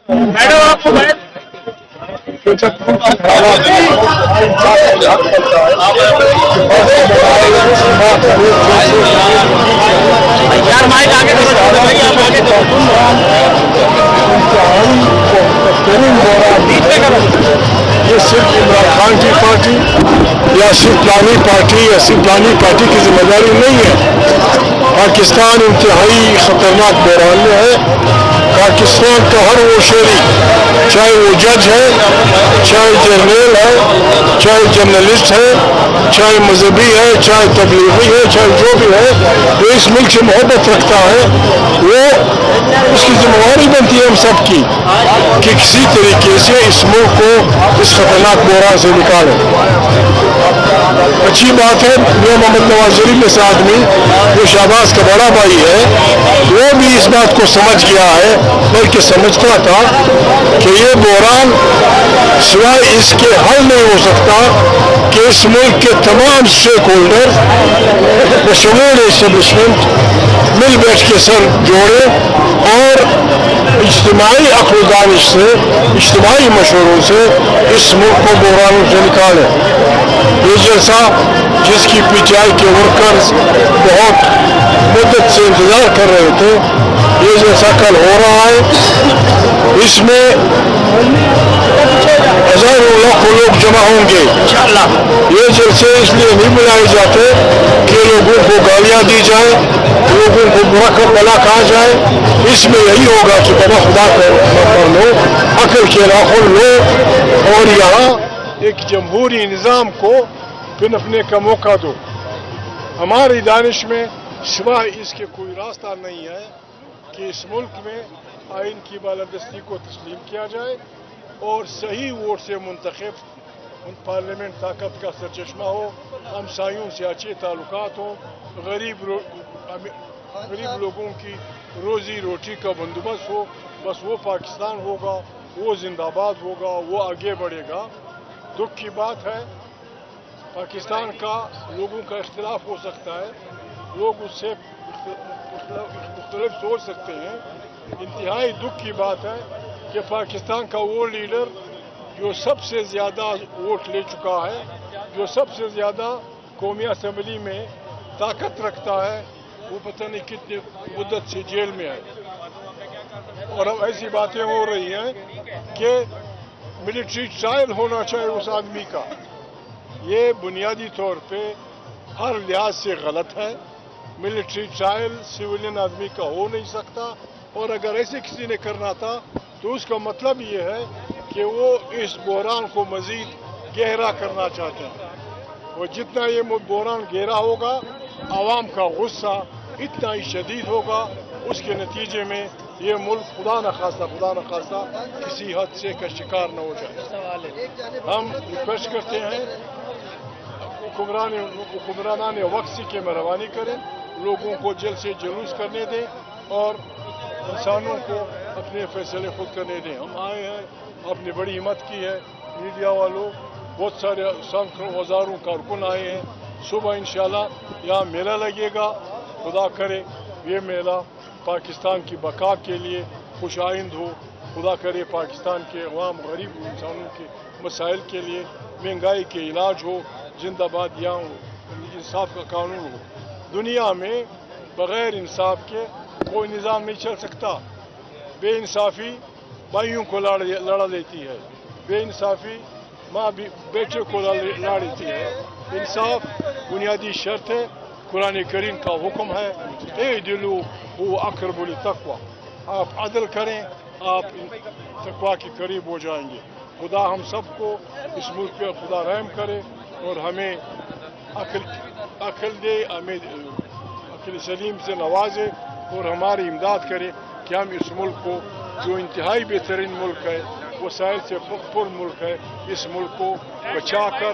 Madam آپ کو یار مائک آگے یہ صرف عمران خان کی پارٹی یا صرف فلانی پارٹی یا صرف فلانی پارٹی کی ذمہ داری نہیں ہے. پاکستان انتہائی خطرناک بحران میں ہے. پاکستان کا ہر وہ شہری, چاہے وہ جج ہے, چاہے جرنیل ہے, چاہے جرنلسٹ ہے, چاہے مذہبی ہے, چاہے تبلیغی ہے, چاہے جو بھی ہے, جو اس ملک سے محبت رکھتا ہے, وہ اس کی ذمہ داری بنتی ہے ہم سب کی کہ کسی طریقے سے اس ملک کو اس خطرناک بحران سے نکالیں. اچھی بات ہے میاں محمد نواز شریف جیسا آدمی جو شہباز کا بڑا بھائی ہے وہ بھی اس بات کو سمجھ گیا ہے, بلکہ سمجھتا تھا کہ یہ بحران سوائے اس کے حل نہیں ہو سکتا کہ اس ملک کے تمام اسٹیک ہولڈر بشمول اسٹیبلشمنٹ مل بیٹھ کے سر جوڑے اور اجتماعی عقل و دانش سے, اجتماعی مشوروں سے اس ملک کو بحرانوں سے نکالیں. یہ جلسہ جس کی پی ٹی آئی کے ورکرز بہت مدت سے انتظار کر رہے تھے, یہ جلسہ کل ہو رہا ہے. اس میں ہزاروں لاکھوں لوگ جمع ہوں گے. یہ جلسے اس لیے نہیں بلائے جاتے کہ لوگوں کو گالیاں دی جائیں, لوگوں کو برا بلا کہا جائے. اس میں یہی ہوگا کہ بابا خدا کر لو, عقل کے راہل لو اور یہاں ایک جمہوری نظام کو پنپنے کا موقع دو. ہماری دانش میں سوائے اس کے کوئی راستہ نہیں ہے کہ اس ملک میں آئین کی بالادستی کو تسلیم کیا جائے اور صحیح ووٹ سے منتخب پارلیمنٹ طاقت کا سرچشمہ ہو, ہمسایوں سے اچھے تعلقات ہوں, غریب لوگوں کی روزی روٹی کا بندوبست ہو. بس وہ پاکستان ہوگا, وہ زندہ باد ہوگا, وہ آگے بڑھے گا. دکھ کی بات ہے پاکستان کا لوگوں کا اختلاف ہو سکتا ہے, لوگ اس سے مختلف سوچ سکتے ہیں. انتہائی دکھ کی بات ہے کہ پاکستان کا وہ لیڈر جو سب سے زیادہ ووٹ لے چکا ہے, جو سب سے زیادہ قومی اسمبلی میں طاقت رکھتا ہے, وہ پتہ نہیں کتنی مدت سے جیل میں ہے. اور اب ایسی باتیں ہو رہی ہیں کہ ملٹری ٹرائل ہونا چاہیے اس آدمی کا. یہ بنیادی طور پہ ہر لحاظ سے غلط ہے. ملٹری ٹرائل سویلین آدمی کا ہو نہیں سکتا, اور اگر ایسے کسی نے کرنا تھا تو اس کا مطلب یہ ہے کہ وہ اس بحران کو مزید گہرا کرنا چاہتے ہیں. اور جتنا یہ بحران گہرا ہوگا عوام کا غصہ اتنا ہی شدید ہوگا, اس کے نتیجے میں یہ ملک خدا نخواستہ کسی حادثے کا شکار نہ ہو جائے. ہم ریکویسٹ کرتے ہیں حکمرانان وقت سے کہ مہربانی کریں, لوگوں کو جلد سے جلوس کرنے دیں اور انسانوں کو اپنے فیصلے خود کرنے دیں. ہم آئے ہیں, آپ نے بڑی ہمت کی ہے, میڈیا والوں بہت سارے ہزاروں کارکن آئے ہیں. صبح انشاءاللہ یہاں میلہ لگے گا. خدا کرے یہ میلہ پاکستان کی بقا کے لیے خوش آئند ہو. خدا کرے پاکستان کے عوام غریب انسانوں کے مسائل کے لیے مہنگائی کے علاج ہو. زندہ باد یہاں انصاف کا قانون ہو. دنیا میں بغیر انصاف کے کوئی نظام نہیں چل سکتا. بے انصافی بھائیوں کو لڑا دیتی ہے, بے انصافی ماں بیٹے کو لڑا دیتی ہے. انصاف بنیادی شرط ہے. قرآن کریم کا حکم ہے اعدلوا هو اقرب للتقوی. آپ عدل کریں, آپ تقوی کے قریب ہو جائیں گے. خدا ہم سب کو اس ملک پہ خدا رحم کرے اور ہمیں عقل دے, ہمیں عقل سلیم سے نوازے اور ہماری امداد کرے کہ ہم اس ملک کو جو انتہائی بہترین ملک ہے, وسائل سے پر ملک ہے, اس ملک کو بچا کر